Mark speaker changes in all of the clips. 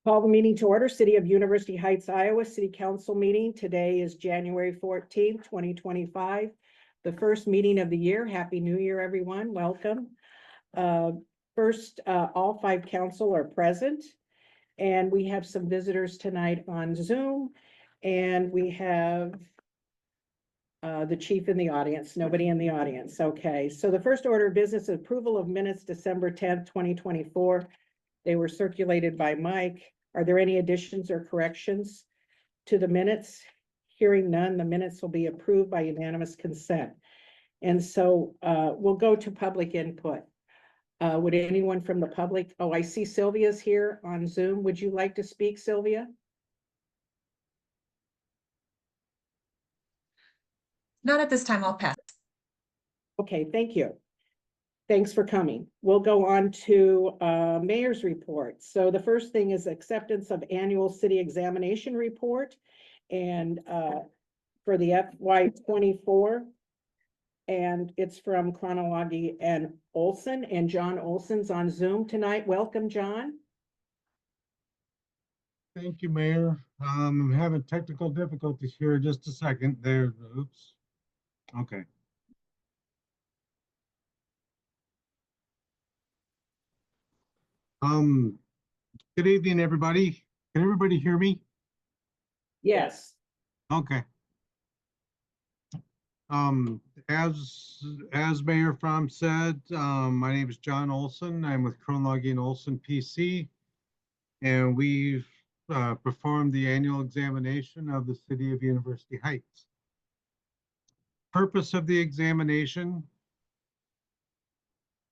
Speaker 1: Call the meeting to order. City of University Heights, Iowa City Council meeting. Today is January 14th, 2025. The first meeting of the year. Happy New Year, everyone. Welcome. First, all five council are present, and we have some visitors tonight on Zoom, and we have the chief in the audience. Nobody in the audience. Okay, so the first order of business is approval of minutes December 10th, 2024. They were circulated by Mike. Are there any additions or corrections to the minutes? Hearing none, the minutes will be approved by unanimous consent. And so we'll go to public input. Would anyone from the public? Oh, I see Sylvia's here on Zoom. Would you like to speak, Sylvia?
Speaker 2: Not at this time, I'll pass.
Speaker 1: Okay, thank you. Thanks for coming. We'll go on to mayor's report. So the first thing is acceptance of annual city examination report, and for the FY24, and it's from Chronology and Olson, and John Olson's on Zoom tonight. Welcome, John.
Speaker 3: Thank you, Mayor. I'm having technical difficulties here. Just a second there. Oops. Okay. Good evening, everybody. Can everybody hear me?
Speaker 1: Yes.
Speaker 3: Okay. As Mayor Fromm said, my name is John Olson. I'm with Chronology and Olson PC, and we've performed the annual examination of the City of University Heights. Purpose of the examination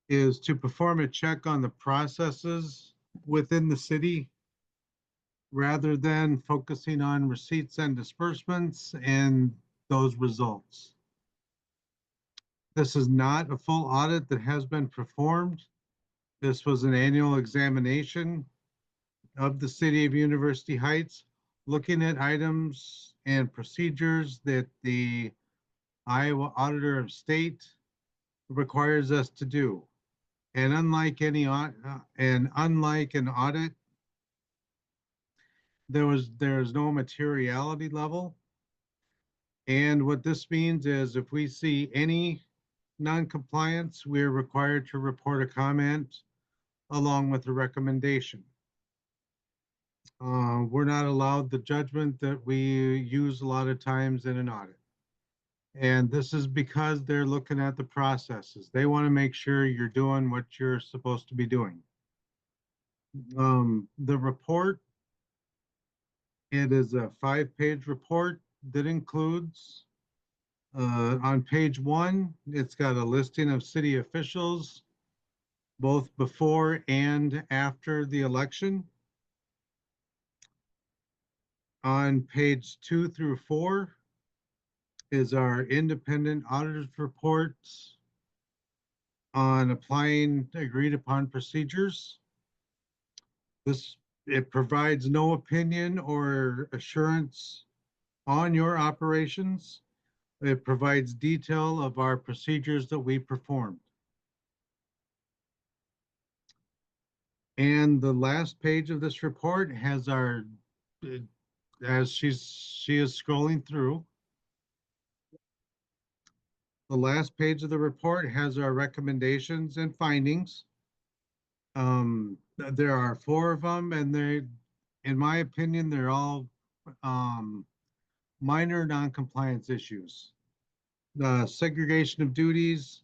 Speaker 3: is to perform a check on the processes within the city rather than focusing on receipts and disbursements and those results. This is not a full audit that has been performed. This was an annual examination of the City of University Heights, looking at items and procedures that the Iowa Auditor of State requires us to do. And unlike an audit, there's no materiality level. And what this means is if we see any non-compliance, we're required to report a comment along with a recommendation. We're not allowed the judgment that we use a lot of times in an audit. And this is because they're looking at the processes. They want to make sure you're doing what you're supposed to be doing. The report, it is a 5-page report that includes, on page 1, it's got a listing of city officials, both before and after the election. On page 2 through 4, is our independent auditor's reports on applying agreed upon procedures. It provides no opinion or assurance on your operations. It provides detail of our procedures that we performed. And the last page of this report has our, as she is scrolling through, the last page of the report has our recommendations and findings. There are 4 of them, and in my opinion, they're all minor non-compliance issues. The segregation of duties,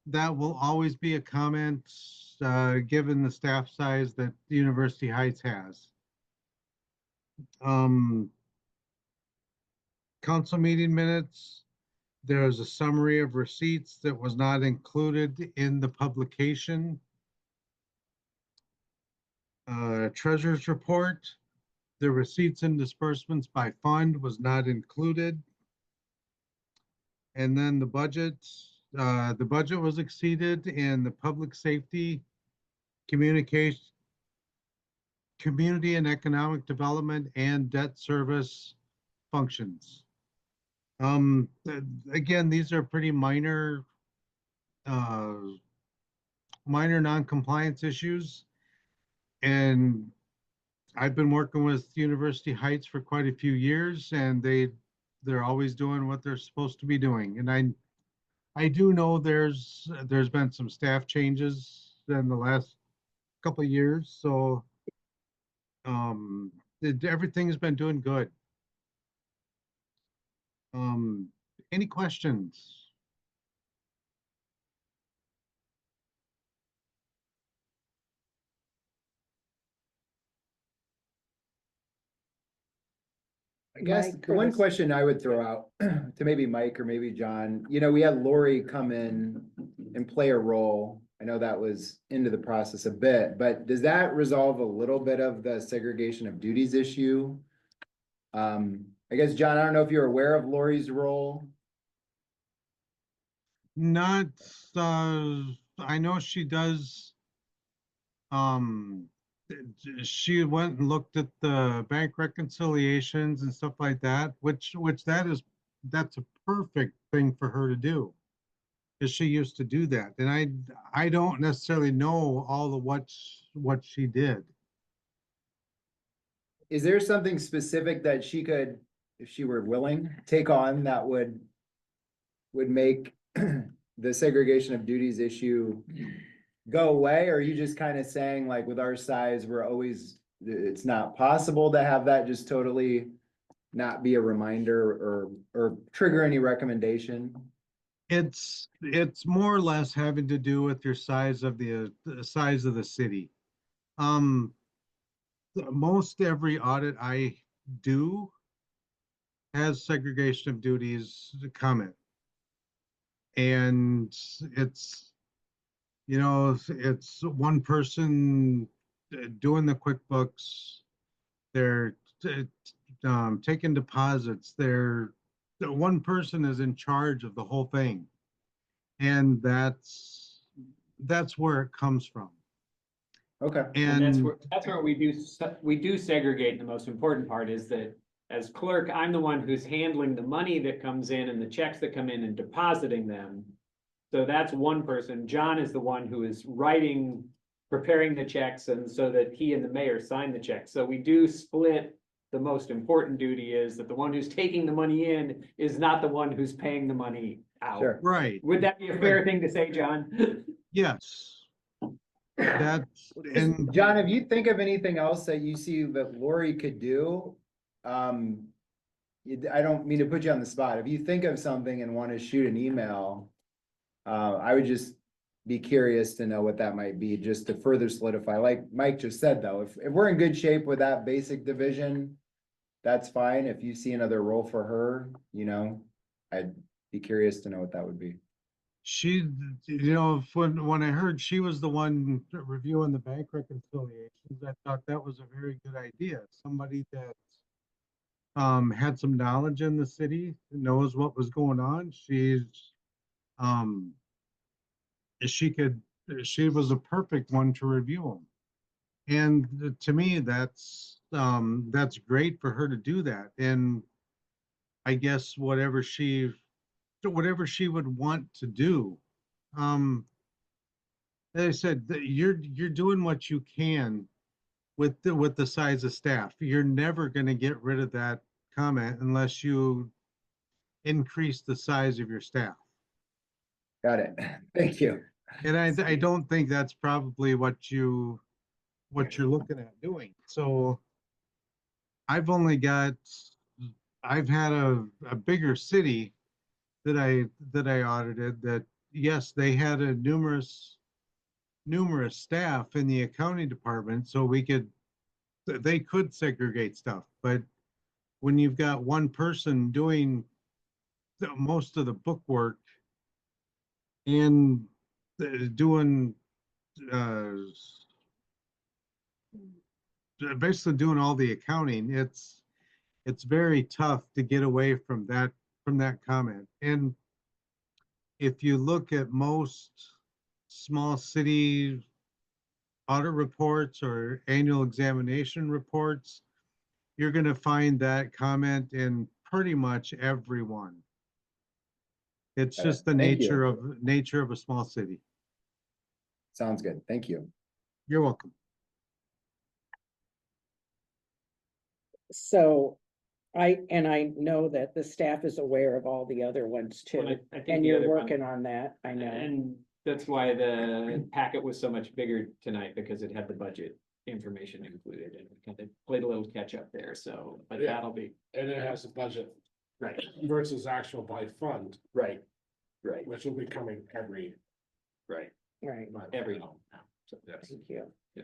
Speaker 3: that will always be a comment given the staff size that the University Heights has. Council meeting minutes, there's a summary of receipts that was not included in the publication. Treasurer's report, the receipts and disbursements by fund was not included. And then the budget was exceeded in the public safety, communication, community and economic development, and debt service functions. Again, these are pretty minor non-compliance issues. And I've been working with University Heights for quite a few years, and they're always doing what they're supposed to be doing. And I do know there's been some staff changes in the last couple of years, so everything's been doing good. Um, any questions?
Speaker 4: I guess
Speaker 1: Mike,
Speaker 4: the one
Speaker 1: Chris?
Speaker 4: question I would throw out to maybe Mike or maybe John, we had Lori come in and play a role. I know that was into the process a bit, but does that resolve a little bit of the segregation of duties issue? I guess, John, I don't know if you're aware of Lori's role.
Speaker 3: Not, I know she does. Um, she went and looked at the bank reconciliations and stuff like that, which that's a perfect thing for her to do. Because she used to do that, and I don't necessarily know all of what she did.
Speaker 4: Is there something specific that she could, if she were willing, take on that would make the segregation of duties issue go away? Or are you just kind of saying, like, with our size, it's not possible to have that just totally not be a reminder or trigger any recommendation?
Speaker 3: It's more or less having to do with your size of the size of the city. Most every audit I do has segregation of duties comment. And it's one person doing the QuickBooks, they're taking deposits, the one person is in charge of the whole thing. And that's where it comes from.
Speaker 4: Okay,
Speaker 3: And
Speaker 5: That's where we do segregate. The most important part is that as clerk, I'm the one who's handling the money that comes in and the checks that come in and depositing them. So that's one person. John is the one who is preparing the checks, and so that he and the mayor sign the checks. So we do split. The most important duty is that the one who's taking the money in is not the one who's paying the money out.
Speaker 4: sure.
Speaker 3: right,
Speaker 5: Would that be a fair thing to say, John?
Speaker 3: yes. That's, and
Speaker 4: John, if you think of anything else that you see that Lori could do, I don't mean to put you on the spot. If you think of something and want to shoot an email, I would just be curious to know what that might be, just to further solidify. Like Mike just said, though, if we're in good shape with that basic division, that's fine. If you see another role for her, I'd be curious to know what that would be.
Speaker 3: she, when I heard she was the one reviewing the bank reconciliations, I thought that was a very good idea. Somebody that had some knowledge in the city, knows what was going on. She was a perfect one to review them. And to me, that's great for her to do that. And I guess whatever she would want to do. As I said, you're doing what you can with the size of staff. You're never going to get rid of that comment unless you increase the size of your staff.
Speaker 4: Got it. Thank you.
Speaker 3: And I don't think that's probably what you're looking at doing. So I've had a bigger city that I audited that, yes, they had a numerous staff in the accounting department, so they could segregate stuff. But when you've got one person doing most of the book work and doing basically doing all the accounting, it's very tough to get away from that comment. And if you look at most small city audit reports or annual examination reports, you're going to find that comment in pretty much everyone. It's just the
Speaker 4: Thank you.
Speaker 3: nature of a small city.
Speaker 4: Sounds good. Thank you.
Speaker 3: You're welcome.
Speaker 1: So I know that the staff is aware of all the other ones
Speaker 5: Well,
Speaker 1: too,
Speaker 5: I think
Speaker 1: and
Speaker 5: the
Speaker 1: you're
Speaker 5: other one-
Speaker 1: working on that, I know.
Speaker 5: And that's why the packet was so much bigger tonight, because it had the budget information included and kind of played a little catch up there, so, but
Speaker 6: Yeah.
Speaker 5: that'll be,
Speaker 6: And it has a budget
Speaker 5: right,
Speaker 6: versus actual by fund,
Speaker 5: right, right,
Speaker 6: which will be coming every
Speaker 5: right,
Speaker 1: Right,
Speaker 6: month.
Speaker 5: every home now. So,
Speaker 6: Yes.
Speaker 1: thank you.
Speaker 5: Yeah.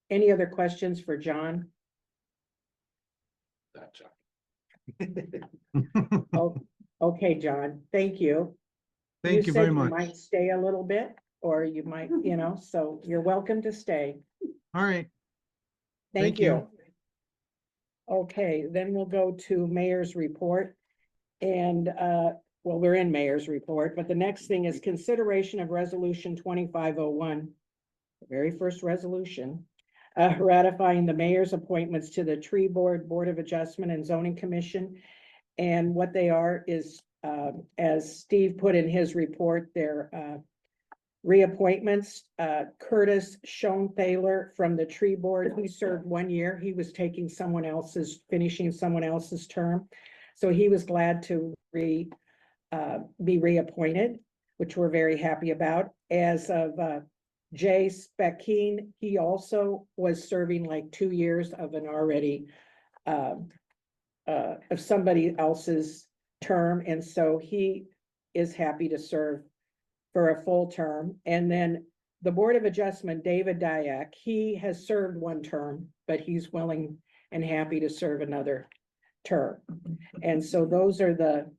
Speaker 1: Any other questions for John?
Speaker 6: That job.
Speaker 1: Oh, okay, John, thank you.
Speaker 3: Thank you
Speaker 1: said
Speaker 3: very much.
Speaker 1: Might stay a little bit, or you might, so you're welcome to stay.
Speaker 3: All right,
Speaker 1: Thank
Speaker 3: Thank you.
Speaker 1: you. Okay, then we'll go to mayor's report. And, well, we're in mayor's report, but the next thing is consideration of resolution 2501. The very first resolution, ratifying the mayor's appointments to the Tree Board, Board of Adjustment and Zoning Commission. And what they are is, as Steve put in his report, they're, reappointments, Curtis Schoenthaler from the Tree Board, he served 1 year, he was taking finishing someone else's term. So he was glad to be reappointed, which we're very happy about. As of, Jay Speckine, he also was serving like 2 years of an already, of somebody else's term, and so he is happy to serve for a full term. And then the Board of Adjustment, David Dyack, he has served 1 term, but he's willing and happy to serve another term. And so those are the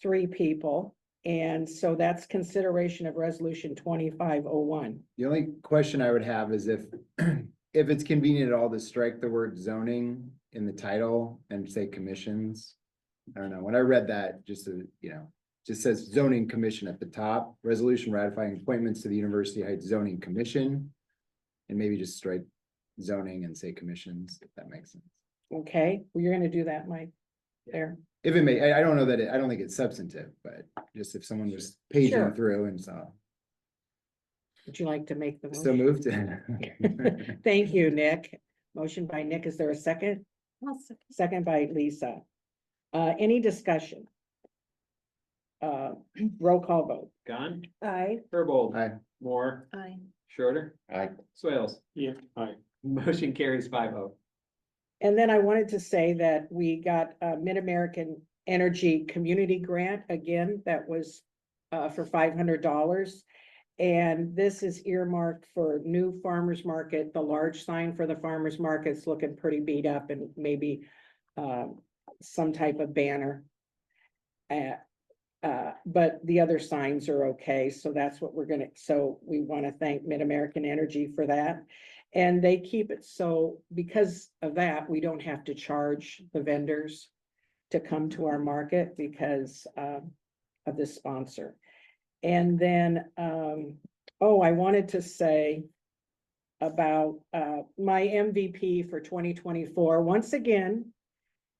Speaker 1: 3 people. And so that's consideration of resolution 2501.
Speaker 4: The only question I would have is if it's convenient at all to strike the word zoning in the title and say commissions. I don't know, when I read that, just says zoning commission at the top, resolution ratifying appointments to the University Heights Zoning Commission. And maybe just strike zoning and say commissions, if that makes sense.
Speaker 1: Okay, well, you're gonna do that, Mike? There,
Speaker 4: If it may, I don't know that, I don't think it's substantive, but just if someone was paging
Speaker 1: Sure.
Speaker 4: through and saw,
Speaker 1: would you like to make the
Speaker 4: so
Speaker 1: motion?
Speaker 4: moved.
Speaker 1: Thank you, Nick. Motion by Nick, is there a second? Second by Lisa. Any discussion? Roll call vote.
Speaker 5: Gone,
Speaker 1: Aye.
Speaker 5: Herbold,
Speaker 4: Aye.
Speaker 5: Moore,
Speaker 1: Aye.
Speaker 5: Schroeder,
Speaker 4: Aye.
Speaker 5: Swales. Yeah. Aye. Motion carries 5-0.
Speaker 1: And then I wanted to say that we got a Mid-American Energy Community Grant again, that was for $500. And this is earmarked for new farmer's market. The large sign for the farmer's market's looking pretty beat up, and maybe some type of banner. But the other signs are okay, so that's what so we want to thank Mid-American Energy for that. And they keep it so, because of that, we don't have to charge the vendors to come to our market because of this sponsor. And then, I wanted to say about my MVP for 2024, once again,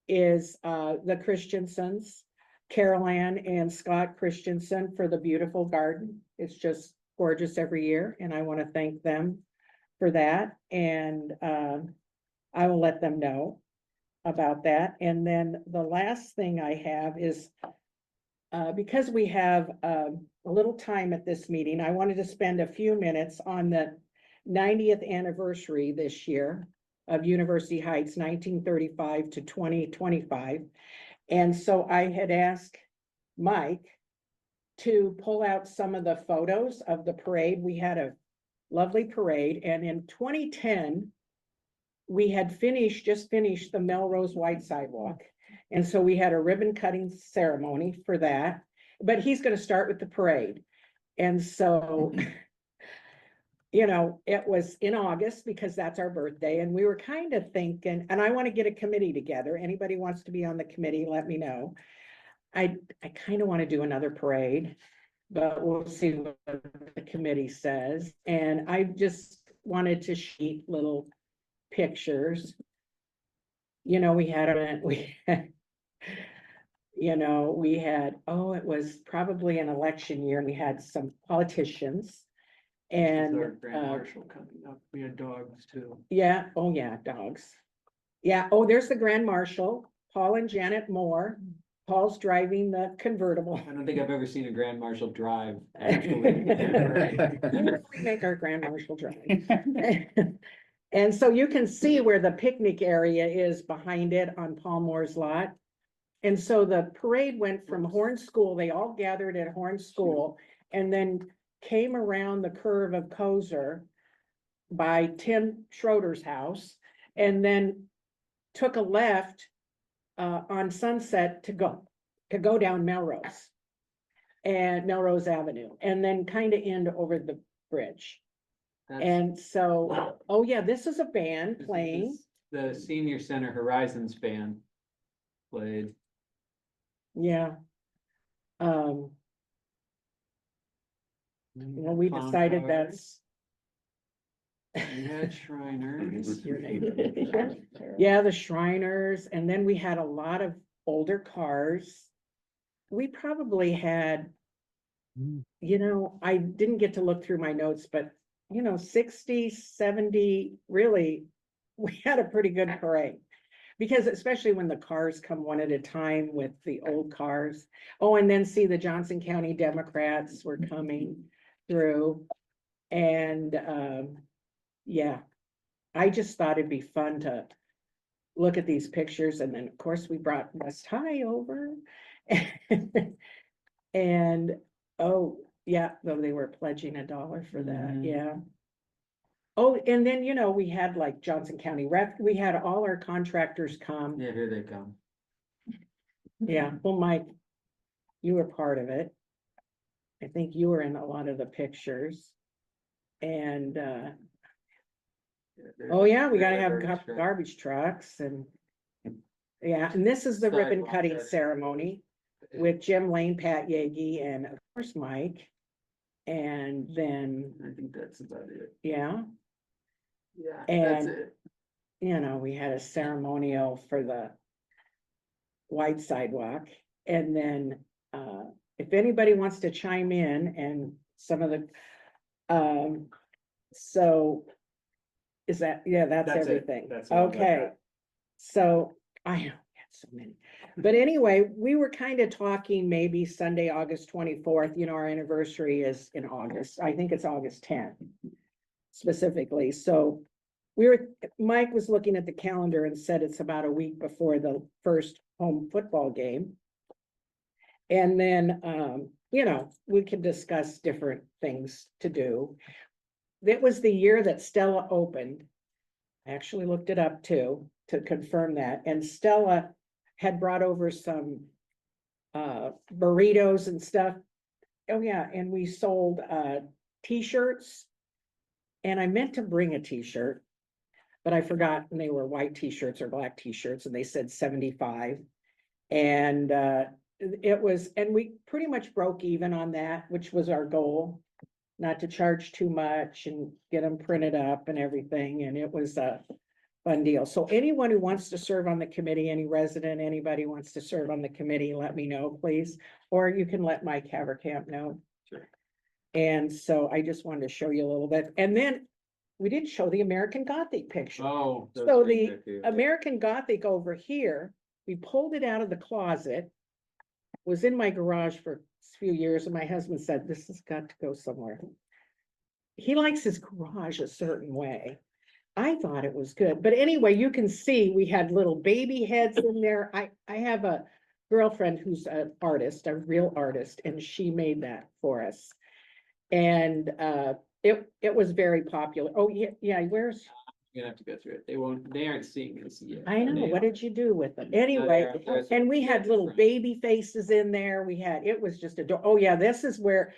Speaker 1: is the Christensens, Carol Ann and Scott Christensen, for the beautiful garden. It's just gorgeous every year, and I want to thank them for that. And I will let them know about that. And then the last thing I have is because we have a little time at this meeting, I wanted to spend a few minutes on the 90th anniversary this year of University Heights, 1935 to 2025. And so I had asked Mike to pull out some of the photos of the parade. We had a lovely parade, and in 2010, we had just finished the Melrose White Sidewalk. And so we had a ribbon cutting ceremony for that, but he's gonna start with the parade. And so, it was in August because that's our birthday, and we were kind of thinking, and I want to get a committee together. Anybody wants to be on the committee, let me know. I kind of want to do another parade, but we'll see what the committee says. And I just wanted to sheet little pictures. We had, it was probably an election year, and we had some politicians. And
Speaker 5: Grand Marshal coming up, we had dogs too.
Speaker 1: yeah, dogs. Yeah, oh, there's the Grand Marshal, Paul and Janet Moore. Paul's driving the convertible.
Speaker 5: I don't think I've ever seen a Grand Marshal drive, actually.
Speaker 1: We make our Grand Marshal drive. And so you can see where the picnic area is behind it on Paul Moore's lot. And so the parade went from Horn School, they all gathered at Horn School and then came around the curve of Kozer by Tim Schroeder's house and then took a left on Sunset to go down Melrose and Melrose Avenue and then kind of end over the bridge.
Speaker 5: That's-
Speaker 1: And so, oh yeah, this is a band
Speaker 5: this is
Speaker 1: playing.
Speaker 5: The Senior Center Horizons band played.
Speaker 1: Yeah. Well, we
Speaker 5: Clown
Speaker 1: decided
Speaker 5: cars.
Speaker 1: that's,
Speaker 5: We had Shriners.
Speaker 1: Your name. yeah, the Shriners, and then we had a lot of older cars. We probably had, you know, I didn't get to look through my notes, but 60, 70, really, we had a pretty good parade. Because especially when the cars come one at a time with the old cars. Oh, and then see the Johnson County Democrats were coming through. And yeah, I just thought it'd be fun to look at these pictures. And then, of course, we brought West High over. And oh, yeah, though they were pledging $1 for that,
Speaker 5: Mhm.
Speaker 1: yeah. Oh, and then, we had like Johnson County Rep, we had all our contractors come.
Speaker 5: Yeah, here they come.
Speaker 1: Yeah, well, Mike, you were part of it. I think you were in a lot of the pictures. And, oh yeah, we gotta have garbage trucks and, yeah, and this is the ribbon
Speaker 5: Sidewalk
Speaker 1: cutting
Speaker 5: trucks.
Speaker 1: ceremony with Jim Lane, Pat Yagi, and of course, Mike. And then,
Speaker 5: I think that's about it.
Speaker 1: yeah,
Speaker 5: Yeah,
Speaker 1: And-
Speaker 5: that's it.
Speaker 1: we had a ceremonial for the wide sidewalk. And then, if anybody wants to chime in and some of the, so is that, yeah, that's
Speaker 5: That's it.
Speaker 1: everything.
Speaker 5: That's all I've
Speaker 1: Okay.
Speaker 5: got.
Speaker 1: So I had so many, but anyway, we were kind of talking maybe Sunday, August 24th, our anniversary is in August. I think it's August 10th specifically. So Mike was looking at the calendar and said it's about a week before the first home football game. And then, we could discuss different things to do. It was the year that Stella opened. I actually looked it up too, to confirm that. And Stella had brought over some burritos and stuff. Oh yeah, and we sold t-shirts. And I meant to bring a t-shirt, but I forgot, and they were white t-shirts or black t-shirts, and they said 75. And and we pretty much broke even on that, which was our goal, not to charge too much and get them printed up and everything, and it was a fun deal. So anyone who wants to serve on the committee, any resident, anybody wants to serve on the committee, let me know, please. Or you can let Mike Haverkamp know.
Speaker 5: Sure.
Speaker 1: And so I just wanted to show you a little bit. And then we didn't show the American Gothic picture.
Speaker 5: Oh. those
Speaker 1: So
Speaker 5: things
Speaker 1: the
Speaker 5: are cute.
Speaker 1: American Gothic over here, we pulled it out of the closet. Was in my garage for a few years and my husband said, this has got to go somewhere. He likes his garage a certain way. I thought it was good, but anyway, you can see we had little baby heads in there. I have a girlfriend who's an artist, a real artist, and she made that for us. And it was very popular. Oh, yeah, where's,
Speaker 5: You're gonna have to go through it. They aren't seeing this yet.
Speaker 1: I know,
Speaker 5: They
Speaker 1: what
Speaker 5: are.
Speaker 1: did you do with them?
Speaker 5: No,
Speaker 1: Anyway,
Speaker 5: there's-
Speaker 1: and we had little baby faces in there. It was just oh yeah, this is where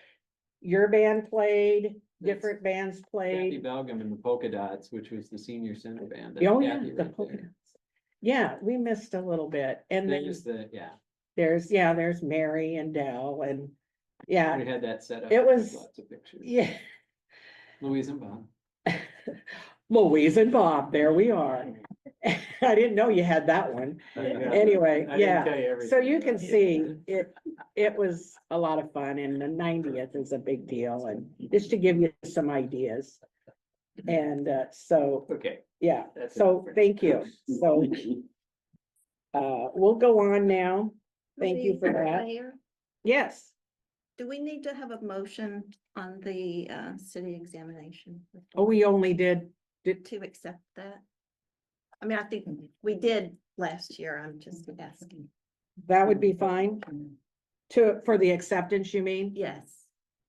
Speaker 1: your band played, different bands
Speaker 5: Kathy
Speaker 1: played.
Speaker 5: Belgum and the Polka Dots, which was the Senior Center band.
Speaker 1: Oh
Speaker 5: That's
Speaker 1: yeah,
Speaker 5: Kathy
Speaker 1: the
Speaker 5: right
Speaker 1: polka
Speaker 5: there.
Speaker 1: dots. Yeah, we missed a little bit. And then there's Mary and Dell and yeah,
Speaker 5: We had that set up.
Speaker 1: It
Speaker 5: with
Speaker 1: was-
Speaker 5: Lots of pictures.
Speaker 1: yeah.
Speaker 5: Louise and Bob.
Speaker 1: Louise and Bob, there we are. I didn't know you had that one. Anyway,
Speaker 5: I didn't
Speaker 1: yeah.
Speaker 5: tell you everything
Speaker 1: So you can
Speaker 5: about it.
Speaker 1: see it was a lot of fun and the 90th is a big deal and just to give you some ideas. And so,
Speaker 5: Okay,
Speaker 1: Yeah,
Speaker 5: That's a
Speaker 1: so
Speaker 5: different-
Speaker 1: thank you. So, we'll go on now. Thank you for that.
Speaker 7: Mayor,
Speaker 1: Yes,
Speaker 7: do we need to have a motion on the city examination?
Speaker 1: oh, we only did,
Speaker 7: To accept that? I mean, I think we did last year, I'm just asking.
Speaker 1: that would be fine. For the acceptance, you mean?
Speaker 7: Yes,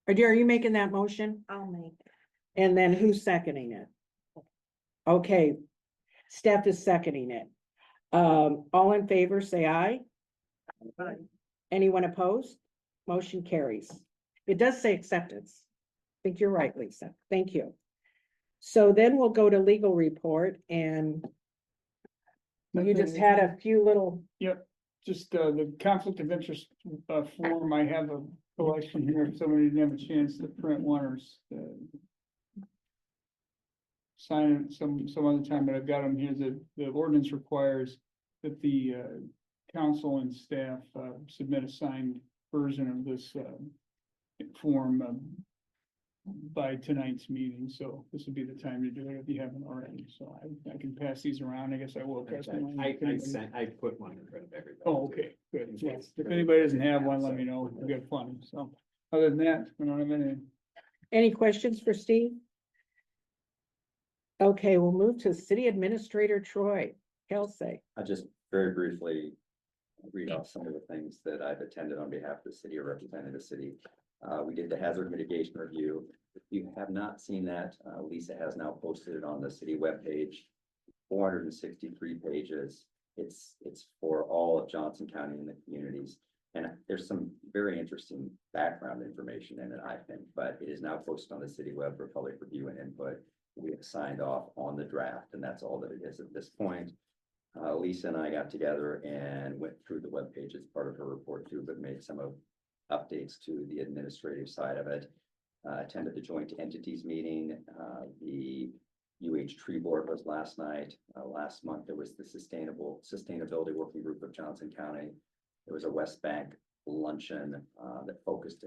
Speaker 1: Are you making that motion?
Speaker 7: I'll make.
Speaker 1: And then who's seconding it? Okay, Steph is seconding it. All in favor, say aye. Anyone opposed? Motion carries. It does say acceptance. I think you're right, Lisa. Thank you. So then we'll go to legal report and you just had a few little,
Speaker 8: Yep, just the conflict of interest form, I have a collection here, if somebody didn't have a chance to print one or sign it some other time, but I've got them here, the ordinance requires that the council and staff submit a signed version of this form by tonight's meeting, so this would be the time to do it if you haven't already, so I can pass these around, I guess I will pass them on.
Speaker 5: I put one in front of everybody.
Speaker 8: Oh, okay, good. Yes, if anybody doesn't have one, let me know. We'll get fun. So, other than that, we don't have anything.
Speaker 1: any questions for Steve? Okay, we'll move to City Administrator Troy Kelsey.
Speaker 9: I just very briefly read off some of the things that I've attended on behalf of the city or represented the city. We did the hazard mitigation review. If you have not seen that, Lisa has now posted it on the city webpage. 463 pages. It's for all of Johnson County and the communities. And there's some very interesting background information in it, I think, but it is now posted on the city web for public review and input. We have signed off on the draft, and that's all that it is at this point. Lisa and I got together and went through the webpage as part of her report too, but made some of updates to the administrative side of it. Attended the joint entities meeting. The UH Tree Board was last night. Last month, there was the Sustainability Working Group of Johnson County. There was a West Bank luncheon that focused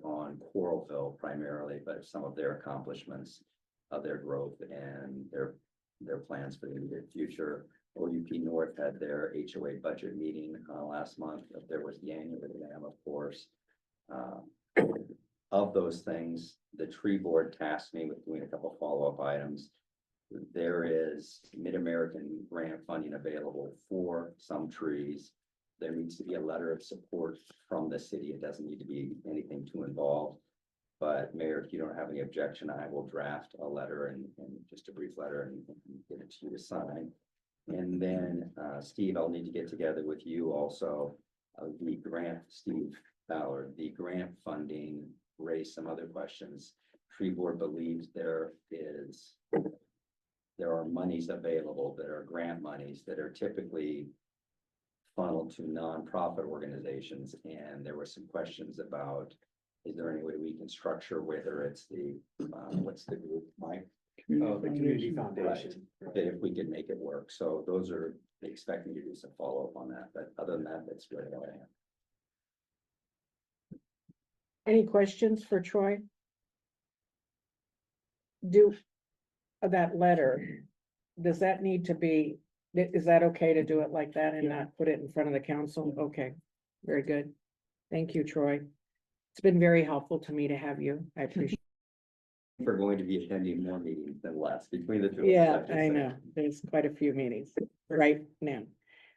Speaker 9: on Coralville primarily, but some of their accomplishments of their growth and their plans for the immediate future. OUP North had their HOA budget meeting last month. There was the annual exam, of course. Of those things, the tree board tasked me with doing a couple follow-up items. There is Mid-American grant funding available for some trees. There needs to be a letter of support from the city. It doesn't need to be anything too involved. But Mayor, if you don't have any objection, I will draft a letter and just a brief letter and get it to you to sign. And then, Steve, I'll need to get together with you also. The grant, Steve Ballard, the grant funding raised some other questions. Tree Board believes there are monies available that are grant monies that are typically funneled to nonprofit organizations. And there were some questions about, is there any way we can structure, whether it's the, what's the group, Mike?
Speaker 6: The Community Foundation.
Speaker 9: That if we could make it work. So those are, they expect me to do some follow-up on that, but other than that, that's really all I have.
Speaker 1: Any questions for Troy? That letter, does that need to be, is that okay to do it like that and not put it in front of the council? Okay, very good. Thank you, Troy. It's been very helpful to me to have you. I appreciate
Speaker 9: We're going to be attending more meetings than less between the two. of us,
Speaker 1: Yeah,
Speaker 9: have to
Speaker 1: I
Speaker 9: say.
Speaker 1: know. There's quite a few meetings right now.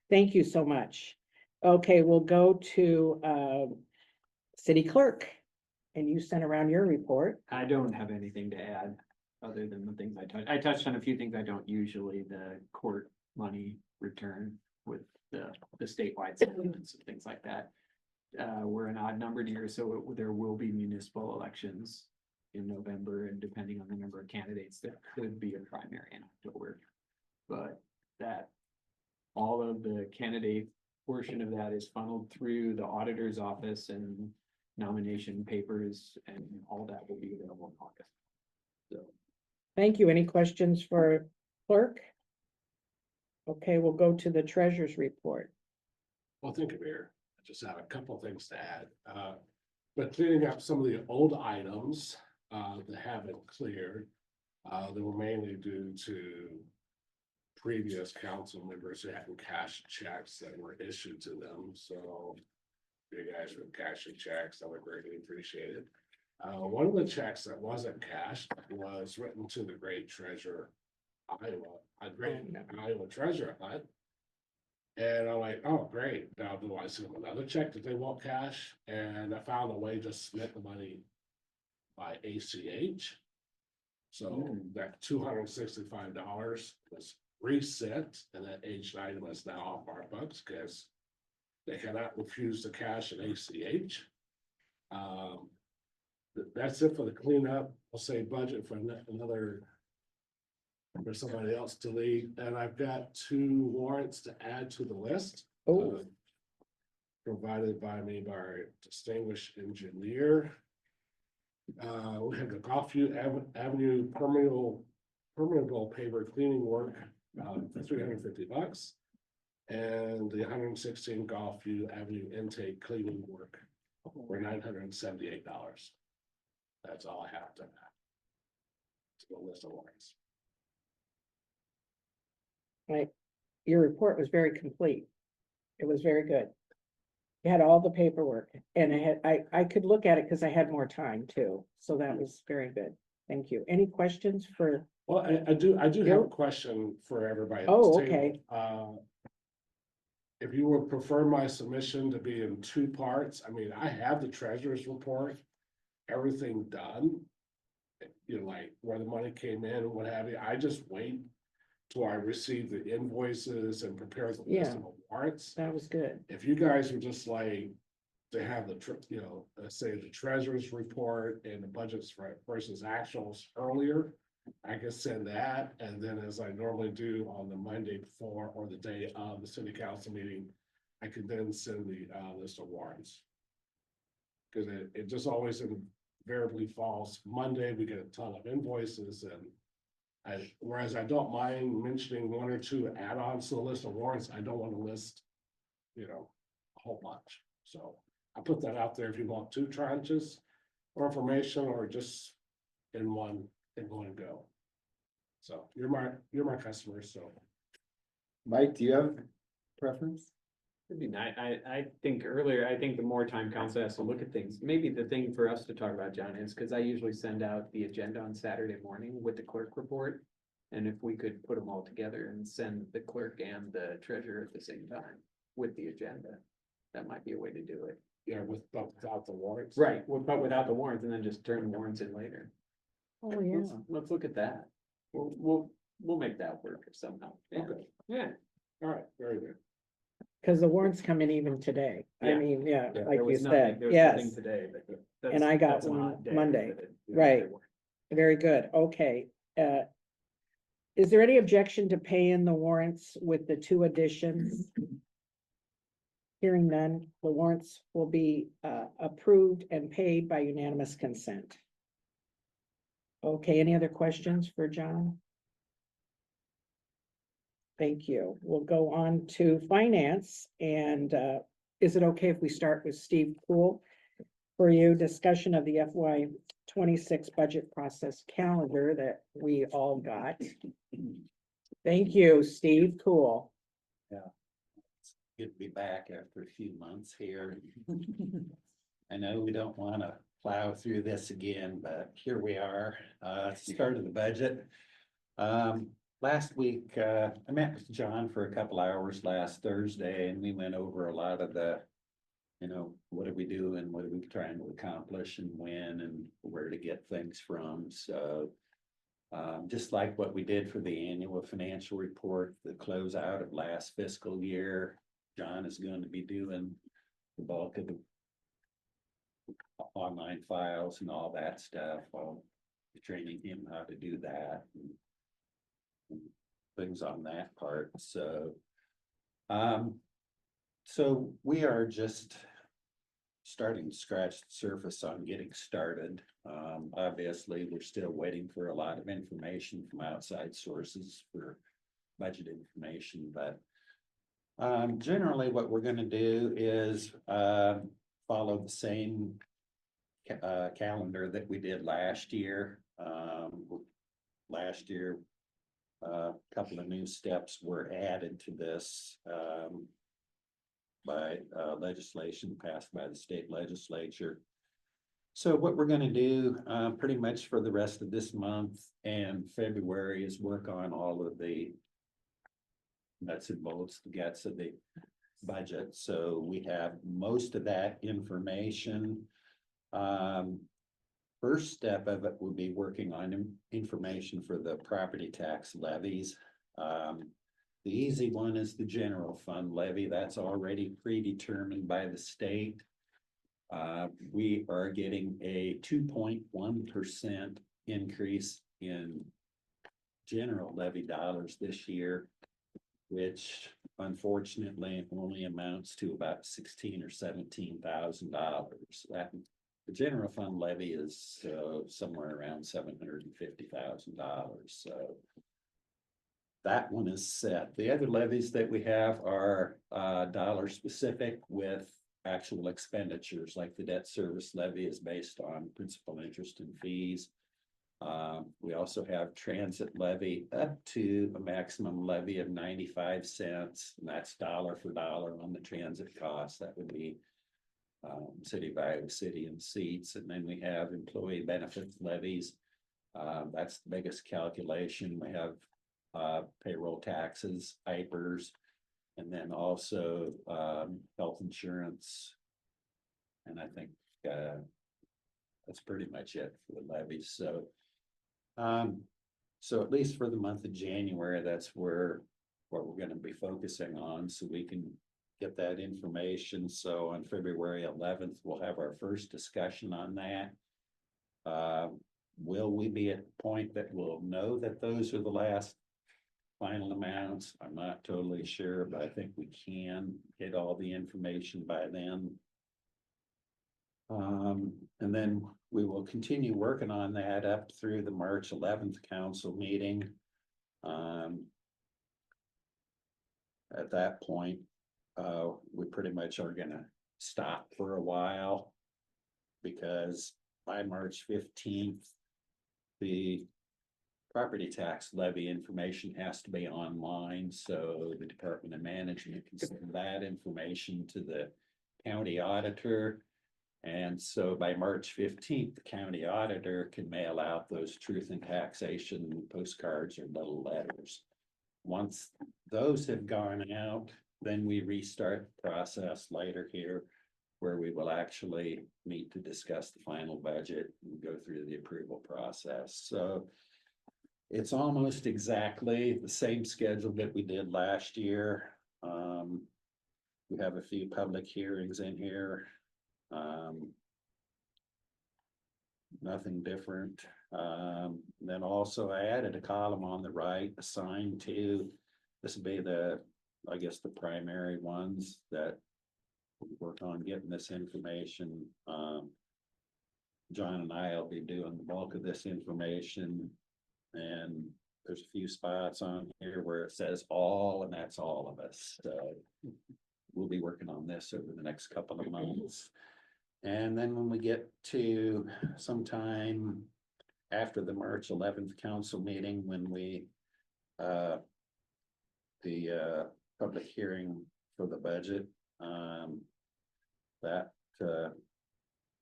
Speaker 1: Thank you so much. Okay, we'll go to city clerk. And you sent around your report.
Speaker 5: I don't have anything to add, other than the things I touched on a few things I don't usually, the court money return with the statewide settlements and things like that. We're an odd numbered year, so there will be municipal elections in November, and depending on the number of candidates, there could be a primary in October. But that, all of the candidate portion of that is funneled through the auditor's office, and nomination papers and all that will be available in August. So,
Speaker 1: Thank you. Any questions for clerk? Okay, we'll go to the treasurer's report.
Speaker 6: Well, thank you, Mayor. I just have a couple of things to add. But cleaning up some of the old items that haven't cleared. They were mainly due to previous council members who hadn't cashed checks that were issued to them, so you guys were cashing checks, that would greatly appreciate it. One of the checks that wasn't cashed was written to the great treasurer Iowa, a great Iowa treasurer, hunt. And I'm like, oh, great, now do I send them another check that they won't cash? And I found a way to submit the money by ACH. So that $265 was reset, and that aged item is now off our books because they cannot refuse to cash an ACH. That's it for the cleanup. I'll say budget for another, for somebody else to lead, and I've got 2 warrants to add to the list.
Speaker 1: Oh.
Speaker 6: Provided by me by our distinguished engineer. We have the Golfview Avenue permeable paver cleaning work, for $350. And the 116 Golfview Avenue intake cleaning work for $978. That's all I have to add to the list of warrants.
Speaker 1: Right, your report was very complete. It was very good. You had all the paperwork, and I could look at it because I had more time too, so that was very good. Thank you. Any questions for,
Speaker 6: Well, I do have
Speaker 1: Bill?
Speaker 6: a question for everybody. at
Speaker 1: Oh,
Speaker 6: this
Speaker 1: okay.
Speaker 6: table. If you would prefer my submission to be in 2 parts, I mean, I have the treasurer's report, everything done. You know, like where the money came in and what have you, I just wait till I receive the invoices and prepare the list
Speaker 1: Yeah.
Speaker 6: of the warrants.
Speaker 1: that was good.
Speaker 6: If you guys would just like to have the, say the treasurer's report and the budgets for versus actuals earlier, I can send that, and then as I normally do on the Monday before or the day of the city council meeting, I could then send the list of warrants. Cause it just always invariably falls Monday, we get a ton of invoices, and whereas I don't mind mentioning 1 or 2 add-ons to the list of warrants, I don't want to list, a whole bunch. So I put that out there if you want 2 tranches or information, or just in one go. So you're my customer, so.
Speaker 4: Mike, do you have preference?
Speaker 5: I mean, I think earlier, I think the more time council has to look at things, maybe the thing for us to talk about, John, is because I usually send out the agenda on Saturday morning with the clerk report. And if we could put them all together and send the clerk and the treasurer at the same time with the agenda, that might be a way to do it.
Speaker 6: Yeah, without the warrants.
Speaker 5: Right, but without the warrants, and then just turn the warrants in later.
Speaker 1: Oh, yeah.
Speaker 5: Let's look at that. We'll make that work somehow. Yeah.
Speaker 6: Okay.
Speaker 5: Yeah.
Speaker 6: All right, very good.
Speaker 1: Because the warrants come in even today. I
Speaker 5: Yeah.
Speaker 1: mean, yeah,
Speaker 6: Yeah,
Speaker 1: like
Speaker 5: There
Speaker 1: you
Speaker 5: was nothing-
Speaker 1: said,
Speaker 5: there was nothing
Speaker 1: yes,
Speaker 5: Today, but that's.
Speaker 1: And I got
Speaker 5: that's an
Speaker 1: one
Speaker 5: odd day,
Speaker 1: Monday.
Speaker 5: but
Speaker 1: Right. Very good. Okay. Is there any objection to pay in the warrants with the 2 additions? Hearing none, the warrants will be approved and paid by unanimous consent. Okay, any other questions for John? Thank you. We'll go on to finance, and is it okay if we start with Steve Poole? For you, discussion of the FY 26 budget process calendar that we all got. Thank you, Steve. Cool.
Speaker 10: Good to be back after a few months here. I know we don't want to plow through this again, but here we are, start of the budget. Last week, I met with John for a couple hours last Thursday, and we went over a lot of the, what are we doing, what are we trying to accomplish, and when, and where to get things from. So just like what we did for the annual financial report, the closeout of last fiscal year, John is going to be doing the bulk of the online files and all that stuff. I'll be training him how to do that. And things on that part. So we are just starting to scratch the surface on getting started. Obviously, we're still waiting for a lot of information from outside sources for budget information, but generally what we're going to do is follow the same calendar that we did last year. last year, a couple of new steps were added to this, by legislation passed by the state legislature. So what we're gonna do, pretty much for the rest of this month and February is work on all of the nuts and bolts, the guts of the budget. So we have most of that information. First step of it would be working on information for the property tax levies. The easy one is the general fund levy. That's already predetermined by the state. We are getting a 2.1% increase in general levy dollars this year, which unfortunately only amounts to about $16,000 or $17,000. The general fund levy is somewhere around $750,000. So that one is set. The other levies that we have are dollar specific with actual expenditures, like the debt service levy is based on principal, interest, and fees. We also have transit levy up to a maximum levy of 95 cents, and that's dollar for dollar on the transit costs. That would be City of Iowa City and seats. And then we have employee benefits levies. That's the biggest calculation. We have payroll taxes, IPERS, and then also health insurance. And I think that's pretty much it for the levies. So at least for the month of January, that's what we're going to be focusing on, so we can get that information. So on February 11th, we'll have our first discussion on that. Will we be at the point that we'll know that those are the last final amounts? I'm not totally sure, but I think we can get all the information by then. And then we will continue working on that up through the March 11th council meeting. At that point, we pretty much are gonna stop for a while, because by March 15th, the property tax levy information has to be online, so the Department of Management can send that information to the county auditor. And so by March 15th, the county auditor can mail out those truth and taxation postcards or little letters. Once those have gone out, then we restart the process later here, where we will actually meet to discuss the final budget and go through the approval process. So it's almost exactly the same schedule that we did last year. We have a few public hearings in here. Nothing different. Then also I added a column on the right assigned to, this would be I guess the primary ones that work on getting this information. John and I will be doing the bulk of this information, and there's a few spots on here where it says all, and that's all of us. So we'll be working on this over the next couple of months. And then when we get to sometime after the March 11th council meeting, when we the public hearing for the budget,